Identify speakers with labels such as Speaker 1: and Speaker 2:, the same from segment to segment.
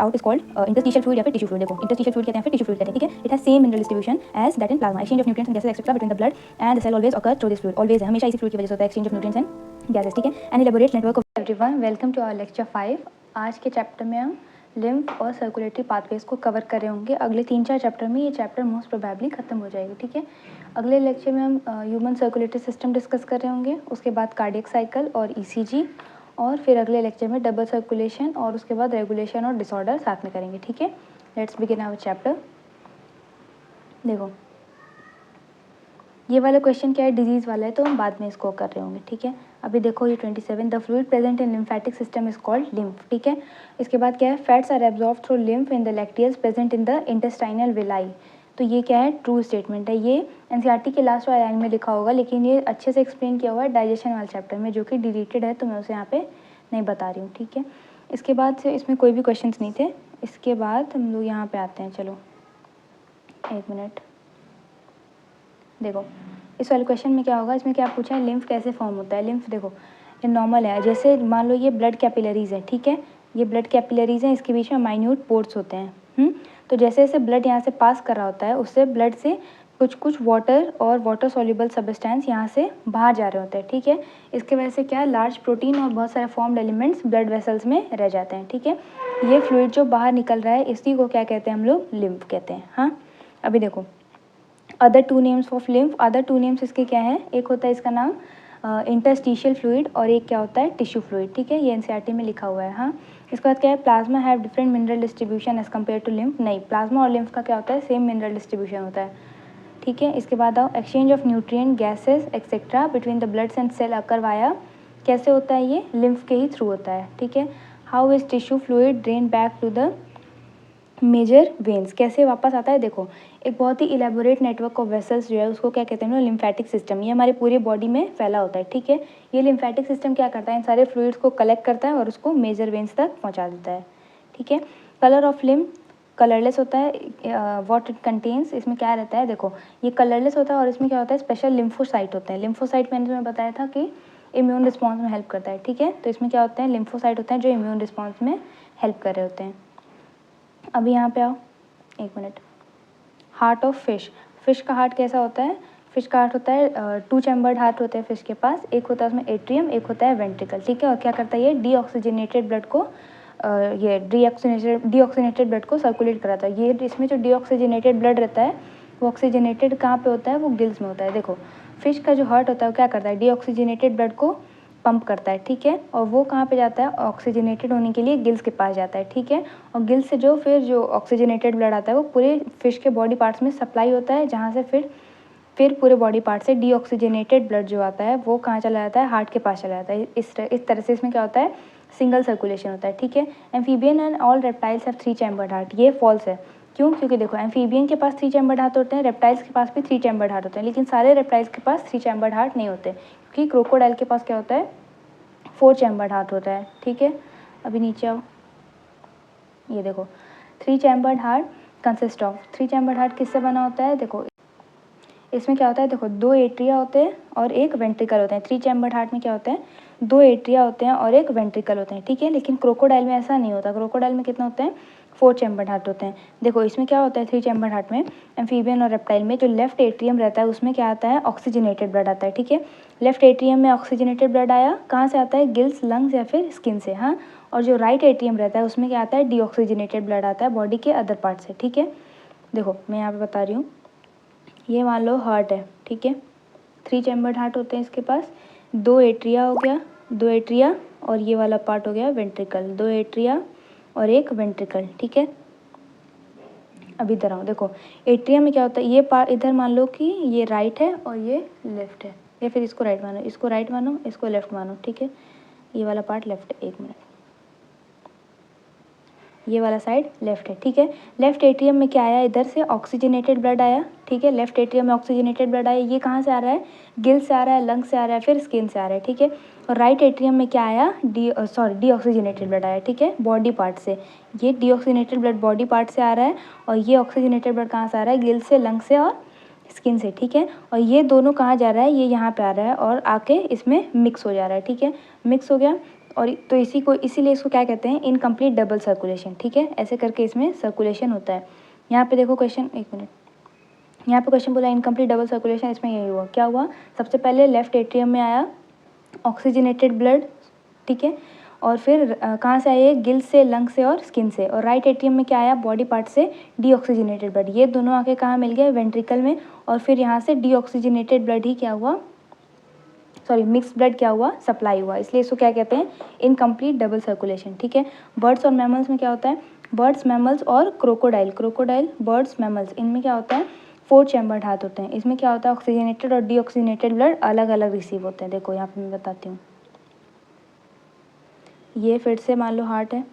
Speaker 1: Out is called interstitial fluid या फिर tissue fluid. देखो इंटरस्टिशियल फ्लूइड कहते हैं फिर टिश्यू फ्लूइड कहते हैं, ठीक है। It has same mineral distribution as that in plasma. Exchange of nutrients and gases etcetera between the blood and the cell always occur through this fluid. Always है, हमेशा इसी फ्लूइड की वजह से होता है exchange of nutrients and gases, ठीक है। And elaborate network of everyone, welcome to our lecture 5। आज के चैप्टर में हम लिम्फ और सर्कुलेटरी पाथवेज को कवर कर रहे होंगे। अगले 3-4 चैप्टर में ये चैप्टर मोस्ट प्रोबेबली खत्म हो जाएगी, ठीक है। अगले लेक्चर में हम ह्यूमन सर्कुलेटरी सिस्टम डिस्कस कर रहे होंगे, उसके बाद कार्डियक साइकिल और ईसीजी, और फिर अगले लेक्चर में डबल सर्कुलेशन और उसके बाद रेगुलेशन और डिसऑर्डर साथ में करेंगे, ठीक है। Let's begin our chapter. देखो ये वाला क्वेश्चन क्या है, डिजीज़ वाला है, तो हम बाद में इसको कर रहे होंगे, ठीक है। अभी देखो ये 27, the fluid present in lymphatic system is called lymph, ठीक है। इसके बाद क्या है, fats are absorbed through lymph in the lacteals present in the intestinal villi. तो ये क्या है, ट्रू स्टेटमेंट है। ये एनसीईआरटी के लास्ट वाले लाइन में लिखा होगा, लेकिन ये अच्छे से एक्सप्लेन किया हुआ है डाइजेशन वाले चैप्टर में, जो कि डिलीटेड है, तो मैं उसे यहाँ पे नहीं बता रही हूँ, ठीक है। इसके बाद से इसमें कोई भी क्वेश्चन नहीं थे। इसके बाद हम लोग यहाँ पे आते हैं, चलो 1 मिनट। देखो इस वाले क्वेश्चन में क्या होगा, इसमें क्या पूछा है, लिम्फ कैसे फॉर्म होता है। लिम्फ देखो ये नॉर्मल है, जैसे मान लो ये ब्लड कैपिलरीज है, ठीक है। ये ब्लड कैपिलरीज हैं, इसके बीच में माइन्यूट पोर्स होते हैं। तो जैसे जैसे ब्लड यहाँ से पास कर रहा होता है, उससे ब्लड से कुछ कुछ वाटर और वाटर सॉल्युबल सब्सटेंस यहाँ से बाहर जा रहे होते हैं, ठीक है। इसके वजह से क्या है, लार्ज प्रोटीन और बहुत सारे फॉर्म्ड एलिमेंट्स ब्लड वेसल्स में रह जाते हैं, ठीक है। ये फ्लूइड जो बाहर निकल रहा है, इसी को क्या कहते हैं हम लोग, लिम्फ कहते हैं। हाँ, अभी देखो other 2 names of lymph, other 2 names इसके क्या है, एक होता है इसका नाम इंटरस्टिशियल फ्लूइड और एक क्या होता है, टिश्यू फ्लूइड, ठीक है। ये एनसीईआरटी में लिखा हुआ है। हाँ, इसके बाद क्या है, plasma have different mineral distribution as compare to lymph. नहीं, प्लाज्मा और लिम्फ का क्या होता है, सेम मिनरल डिस्ट्रीब्यूशन होता है, ठीक है। इसके बाद आओ, exchange of nutrient gases etcetera between the blood and cell occur via, कैसे होता है, ये लिम्फ के ही थ्रू होता है, ठीक है। How is tissue fluid drain back to the major veins, कैसे वापस आता है। देखो एक बहुत ही इलेबोरेट नेटवर्क ऑफ वेसल्स जो है, उसको क्या कहते हैं, लिम्फेटिक सिस्टम। ये हमारे पूरी बॉडी में फैला होता है, ठीक है। ये लिम्फेटिक सिस्टम क्या करता है, इन सारे फ्लूइड्स को कलेक्ट करता है और उसको मेजर वेन्स तक पहुंचा देता है, ठीक है। कलर ऑफ लिम्फ कलरलेस होता है। व्हाट इट कंटेन्स, इसमें क्या रहता है, देखो ये कलरलेस होता है और इसमें क्या होता है, स्पेशल लिम्फोसाइट होते हैं। लिम्फोसाइट मैंने तुम्हें बताया था कि इम्यून रिस्पॉन्स में हेल्प करता है, ठीक है। तो इसमें क्या होते हैं, लिम्फोसाइट होते हैं जो इम्यून रिस्पॉन्स में हेल्प कर रहे होते हैं। अभी यहाँ पे आओ 1 minute. Heart of fish, fish का हार्ट कैसा होता है, फिश का हार्ट होता है 2 चैम्बर्ड हार्ट होते हैं फिश के पास। एक होता है उसमें एट्रियम, एक होता है वेंट्रिकल, ठीक है। और क्या करता है, ये डीऑक्सीजनेटेड ब्लड को ये डीऑक्सीजनेटेड ब्लड को सर्कुलेट कराता है। ये इसमें जो डीऑक्सीजनेटेड ब्लड रहता है, वो ऑक्सीजनेटेड कहाँ पे होता है, वो गिल्स में होता है। देखो फिश का जो हार्ट होता है वो क्या करता है, डीऑक्सीजनेटेड ब्लड को पंप करता है, ठीक है। और वो कहाँ पे जाता है, ऑक्सीजनेटेड होने के लिए गिल्स के पास जाता है, ठीक है। और गिल्स से जो फिर जो ऑक्सीजनेटेड ब्लड आता है, वो पूरे फिश के बॉडी पार्ट्स में सप्लाई होता है, जहाँ से फिर पूरे बॉडी पार्ट से डीऑक्सीजनेटेड ब्लड जो आता है, वो कहाँ चला जाता है, हार्ट के पास चला जाता है। इस तरह से इसमें क्या होता है, सिंगल सर्कुलेशन होता है, ठीक है। Amphibian and all reptiles have 3 chambered heart, ये फॉल्स है। क्यों, क्योंकि देखो एम्फीबियन के पास 3 चैम्बर्ड हार्ट होते हैं, रेप्टाइल्स के पास भी 3 चैम्बर्ड हार्ट होते हैं, लेकिन सारे रेप्टाइल्स के पास 3 चैम्बर्ड हार्ट नहीं होते, क्योंकि क्रोकोडाइल के पास क्या होता है, 4 चैम्बर्ड हार्ट होता है, ठीक है। अभी नीचे आओ, ये देखो 3 chambered heart consist of, 3 chambered heart किससे बना होता है, देखो इसमें क्या होता है, देखो 2 एट्रिया होते हैं और एक वेंट्रिकल होते हैं। 3 चैम्बर्ड हार्ट में क्या होता है, 2 एट्रिया होते हैं और एक वेंट्रिकल होते हैं, ठीक है। लेकिन क्रोकोडाइल में ऐसा नहीं होता, क्रोकोडाइल में कितना होते हैं, 4 चैम्बर्ड हार्ट होते हैं। देखो इसमें क्या होता है, 3 चैम्बर्ड हार्ट में, एम्फीबियन और रेप्टाइल में जो लेफ्ट एट्रियम रहता है, उसमें क्या आता है, ऑक्सीजनेटेड ब्लड आता है, ठीक है। लेफ्ट एट्रियम में ऑक्सीजनेटेड ब्लड आया, कहाँ से आता है, गिल्स, लंग्स या फिर स्किन से। हाँ, और जो राइट एट्रियम रहता है, उसमें क्या आता है, डीऑक्सीजनेटेड ब्लड आता है बॉडी के अदर पार्ट से, ठीक है। देखो मैं यहाँ पे बता रही हूँ, ये मान लो हार्ट है, ठीक है। 3 चैम्बर्ड हार्ट होते हैं इसके पास, 2 एट्रिया हो गया, 2 एट्रिया और ये वाला पार्ट हो गया वेंट्रिकल, 2 एट्रिया और एक वेंट्रिकल, ठीक है। अभी इधर आओ, देखो एट्रिया में क्या होता है, ये पार्ट इधर मान लो कि ये राइट है और ये लेफ्ट है, या फिर इसको राइट मानो, इसको राइट मानो, इसको लेफ्ट मानो, ठीक है। ये वाला पार्ट लेफ्ट है, 1 मिनट, ये वाला साइड लेफ्ट है, ठीक है। लेफ्ट एट्रियम में क्या आया, इधर से ऑक्सीजनेटेड ब्लड आया, ठीक है। लेफ्ट एट्रियम में ऑक्सीजनेटेड ब्लड आया, ये कहाँ से आ रहा है, गिल से आ रहा है, लंग से आ रहा है, फिर स्किन से आ रहा है, ठीक है। और राइट एट्रियम में क्या आया, डीऑक्सीजनेटेड ब्लड आया, ठीक है, बॉडी पार्ट से। ये डीऑक्सीजनेटेड ब्लड बॉडी पार्ट से आ रहा है और ये ऑक्सीजनेटेड ब्लड कहाँ से आ रहा है, गिल से, लंग से और स्किन से, ठीक है। और ये दोनों कहाँ जा रहा है, ये यहाँ पे आ रहा है और आके इसमें मिक्स हो जा रहा है, ठीक है। मिक्स हो गया और तो इसीलिए इसको क्या कहते हैं, इनकम्प्लीट डबल सर्कुलेशन, ठीक है। ऐसे करके इसमें सर्कुलेशन होता है। यहाँ पे देखो क्वेश्चन, एक मिनट, यहाँ पे क्वेश्चन बोला इनकम्प्लीट डबल सर्कुलेशन, इसमें यही हुआ, क्या हुआ, सबसे पहले लेफ्ट एट्रियम में आया ऑक्सीजनेटेड ब्लड, ठीक है, और फिर कहाँ से आए, गिल से, लंग से और स्किन से, और राइट एट्रियम में क्या आया, बॉडी पार्ट से डीऑक्सीजनेटेड ब्लड, ये दोनों आके कहाँ मिल गए, वेंट्रिकल में, और फिर यहाँ से डीऑक्सीजनेटेड ब्लड ही क्या हुआ, सॉरी मिक्स ब्लड क्या हुआ, सप्लाई हुआ, इसलिए इसको क्या कहते हैं, इनकम्प्लीट डबल सर्कुलेशन, ठीक है। बर्ड्स और मैमल्स में क्या होता है, बर्ड्स, मैमल्स और क्रोकोडाइल, बर्ड्स, मैमल्स, इनमें क्या होता है, 4 चैम्बर्ड हार्ट होते हैं। इसमें क्या होता है, ऑक्सीजनेटेड और डीऑक्सीजनेटेड ब्लड अलग अलग रिसीव होते हैं। देखो यहाँ पे मैं बताती हूँ, ये फिर से मान लो हार्ट है,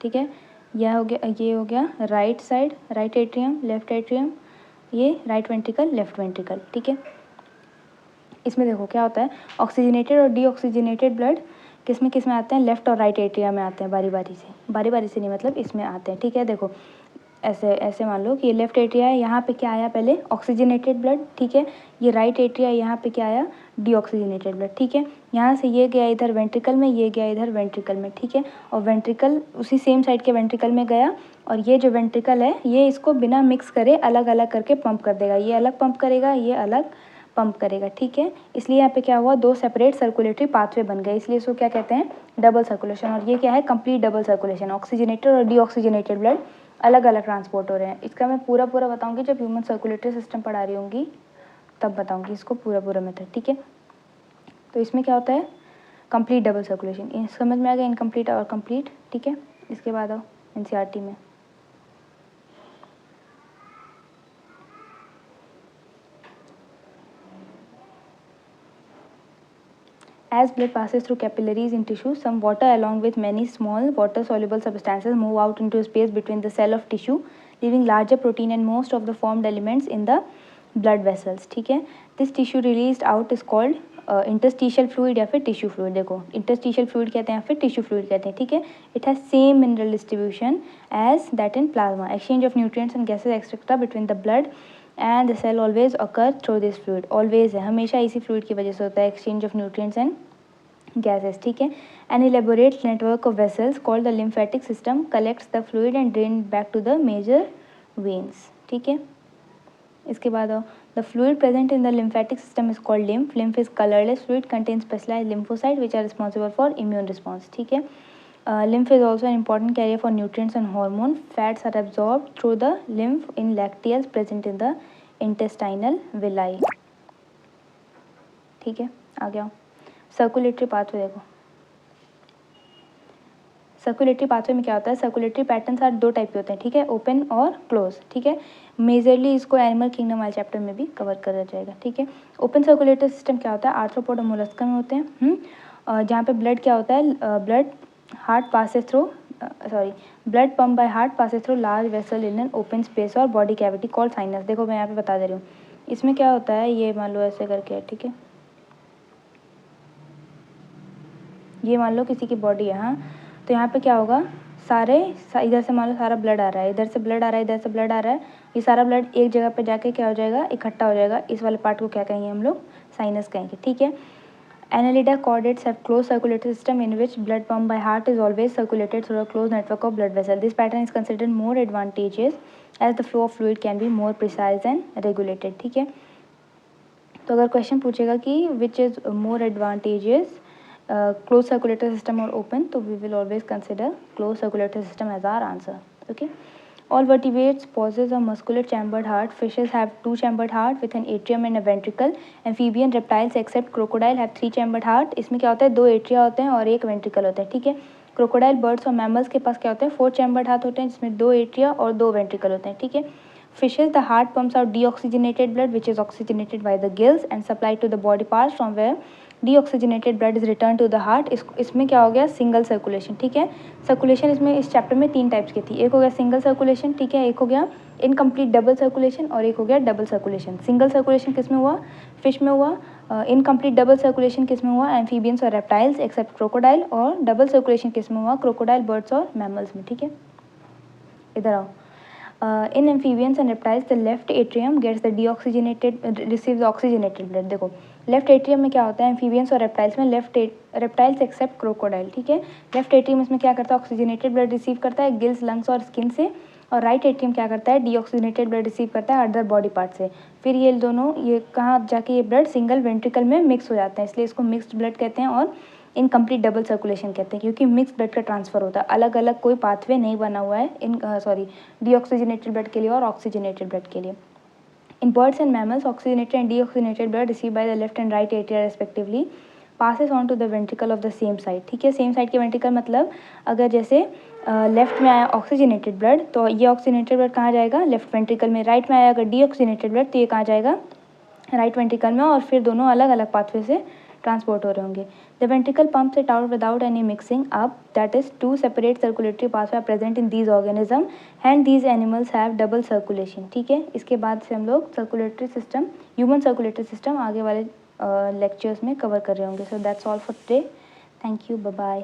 Speaker 1: ठीक है, यह हो गया, ये हो गया right side, right atrium, left atrium, ये राइट वेंट्रिकल, लेफ्ट वेंट्रिकल, ठीक है। इसमें देखो क्या होता है, ऑक्सीजनेटेड और डीऑक्सीजनेटेड ब्लड किस में आते हैं, लेफ्ट और राइट एट्रिया में आते हैं, बारी बारी से नहीं, मतलब इसमें आते हैं, ठीक है। देखो ऐसे मान लो कि ये लेफ्ट एट्रिया है, यहाँ पे क्या आया, पहले ऑक्सीजनेटेड ब्लड, ठीक है, ये राइट एट्रिया, यहाँ पे क्या आया, डीऑक्सीजनेटेड ब्लड, ठीक है। यहाँ से ये गया इधर वेंट्रिकल में, ये गया इधर वेंट्रिकल में, ठीक है, और वेंट्रिकल उसी सेम साइड के वेंट्रिकल में गया, और ये जो वेंट्रिकल है ये इसको बिना मिक्स करे अलग अलग करके पंप कर देगा, ये अलग पंप करेगा, ये अलग पंप करेगा, ठीक है। इसलिए यहाँ पे क्या हुआ, 2 सेपरेट सर्कुलेटरी पाथवे बन गए, इसलिए इसको क्या कहते हैं, डबल सर्कुलेशन। और ये क्या है, कंप्लीट डबल सर्कुलेशन, ऑक्सीजनेटेड और डीऑक्सीजनेटेड ब्लड अलग अलग ट्रांसपोर्ट हो रहे हैं। इसका मैं पूरा बताऊंगी जब ह्यूमन सर्कुलेटरी सिस्टम पढ़ा रही होंगी, तब बताऊंगी इसको पूरा मेथड, ठीक है। तो इसमें क्या होता है, कंप्लीट डबल सर्कुलेशन, समझ में आ गया, इनकम्प्लीट और कंप्लीट, ठीक है। इसके बाद आओ एनसीईआरटी में, As blood passes through capillaries in tissue, some water along with many small water-soluble substances move out into space between the cell of tissue, leaving larger protein and most of the formed elements in the blood vessels, ठीक है। This tissue released out is called interstitial fluid या फिर tissue fluid। देखो interstitial fluid कहते हैं या फिर tissue fluid कहते हैं, ठीक है। It has same mineral distribution as that in plasma. Exchange of nutrients and gases etc. between the blood and the cell always occur through this fluid, always है, हमेशा इसी fluid की वजह से होता है, exchange of nutrients and gases, ठीक है। An elaborate network of vessels called the lymphatic system collects the fluid and drain back to the major veins, ठीक है। इसके बाद the fluid present in the lymphatic system is called lymph. Lymph is colorless fluid, contains specialized lymphocytes which are responsible for immune response, ठीक है। Lymph is also an important carrier for nutrients and hormone. Fats are absorbed through the lymph in lacteals present in the intestinal villi, ठीक है। आ गया circulatory pathway. देखो circulatory pathway में क्या होता है, सर्कुलेटरी पैटर्न्स आर 2 टाइप के होते हैं, ठीक है, ओपन और क्लोज, ठीक है। मेजरली इसको एनिमल किंगडम वाले चैप्टर में भी कवर करा जाएगा, ठीक है। ओपन सर्कुलेटरी सिस्टम क्या होता है, आर्थ्रोपोड और मोलस्का में होते हैं, जहाँ पे ब्लड क्या होता है, blood heart passes through blood pump by heart passes through large vessel in an open space और बॉडी कैविटी कॉल्ड साइनस। देखो मैं यहाँ पे बता दे रही हूँ, इसमें क्या होता है, ये मान लो ऐसे करके है, ठीक है, ये मान लो किसी की बॉडी है, हाँ, तो यहाँ पे क्या होगा, इधर से मान लो सारा ब्लड आ रहा है, इधर से ब्लड आ रहा है, इधर से ब्लड आ रहा है, ये सारा ब्लड एक जगह पे जाके क्या हो जाएगा, इकट्ठा हो जाएगा, इस वाले पार्ट को क्या कहेंगे हम लोग, साइनस कहेंगे, ठीक है। Annelida chordates have closed circulatory system in which blood pumped by heart is always circulated through a closed network of blood vessels. This pattern is considered more advantageous as the flow of fluid can be more precise and regulated, ठीक है। तो अगर question पूछेगा कि which is more advantages, closed circulatory system or open, तो we will always consider closed circulatory system as our answer, okay. All vertebrates possess a muscular chambered heart. Fishes have 2 chambered heart with an atrium and a ventricle. Amphibian reptiles except crocodile have 3 chambered heart. इसमें क्या होता है, 2 atria होते हैं और 1 ventricle होता है, ठीक है। क्रोकोडाइल, बर्ड्स और मैमल्स के पास क्या होते हैं, 4 चैम्बर्ड हार्ट होते हैं जिसमें 2 एट्रिया और 2 वेंट्रिकल होते हैं, ठीक है। Fishes, the heart pumps out deoxygenated blood which is oxygenated by the gills and supplied to the body parts from where deoxygenated blood is returned to the heart. इसमें क्या हो गया, सिंगल सर्कुलेशन, ठीक है। सर्कुलेशन इसमें इस chapter में 3 types की थी, एक हो गया सिंगल सर्कुलेशन, ठीक है, एक हो गया इनकम्प्लीट डबल सर्कुलेशन और एक हो गया डबल सर्कुलेशन। सिंगल सर्कुलेशन किस में हुआ, फिश में हुआ, इनकम्प्लीट डबल सर्कुलेशन किस में हुआ, एम्फीबियंस और रेप्टाइल्स एक्सेप्ट क्रोकोडाइल, और डबल सर्कुलेशन किस में हुआ, क्रोकोडाइल, बर्ड्स और मैमल्स में, ठीक है। इधर आओ, in amphibians and reptiles the left atrium gets the deoxygenated receives oxygenated blood. देखो लेफ्ट एट्रियम में क्या होता है, एम्फीबियंस और रेप्टाइल्स में रेप्टाइल्स एक्सेप्ट क्रोकोडाइल, ठीक है। लेफ्ट एट्रियम इसमें क्या करता है, ऑक्सीजनेटेड ब्लड रिसीव करता है गिल्स, लंग्स और स्किन से, और राइट एट्रियम क्या करता है, डीऑक्सीजनेटेड ब्लड रिसीव करता है अदर बॉडी पार्ट से। फिर ये दोनों ये कहाँ जाके ये ब्लड सिंगल वेंट्रिकल में मिक्स हो जाते हैं, इसलिए इसको मिक्स्ड ब्लड कहते हैं और इनकम्प्लीट डबल सर्कुलेशन कहते हैं, क्योंकि मिक्स ब्लड का ट्रांसफर होता है, अलग अलग कोई पाथवे नहीं बना हुआ है इन डीऑक्सीजनेटेड ब्लड के लिए और ऑक्सीजनेटेड ब्लड के लिए। In birds and mammals, oxygenated and deoxygenated blood received by the left and right atria respectively passes on to the ventricle of the same side, ठीक है। सेम साइड के ventricle मतलब अगर जैसे लेफ्ट में आया ऑक्सीजनेटेड ब्लड तो ये ऑक्सीजनेटेड ब्लड कहाँ जाएगा, लेफ्ट वेंट्रिकल में। राइट में आया अगर डीऑक्सीजनेटेड ब्लड तो ये कहाँ जाएगा, राइट वेंट्रिकल में, और फिर दोनों अलग अलग पाथवे से ट्रांसपोर्ट हो रहे होंगे। The ventricle pumps it out without any mixing up, that is two separate circulatory pathway are present in these organism and these animals have double circulation, ठीक है। इसके बाद से हम लोग circulatory system, human circulatory system आगे वाले lectures में कवर कर रहे होंगे। So that's all for today, thank you, bye bye.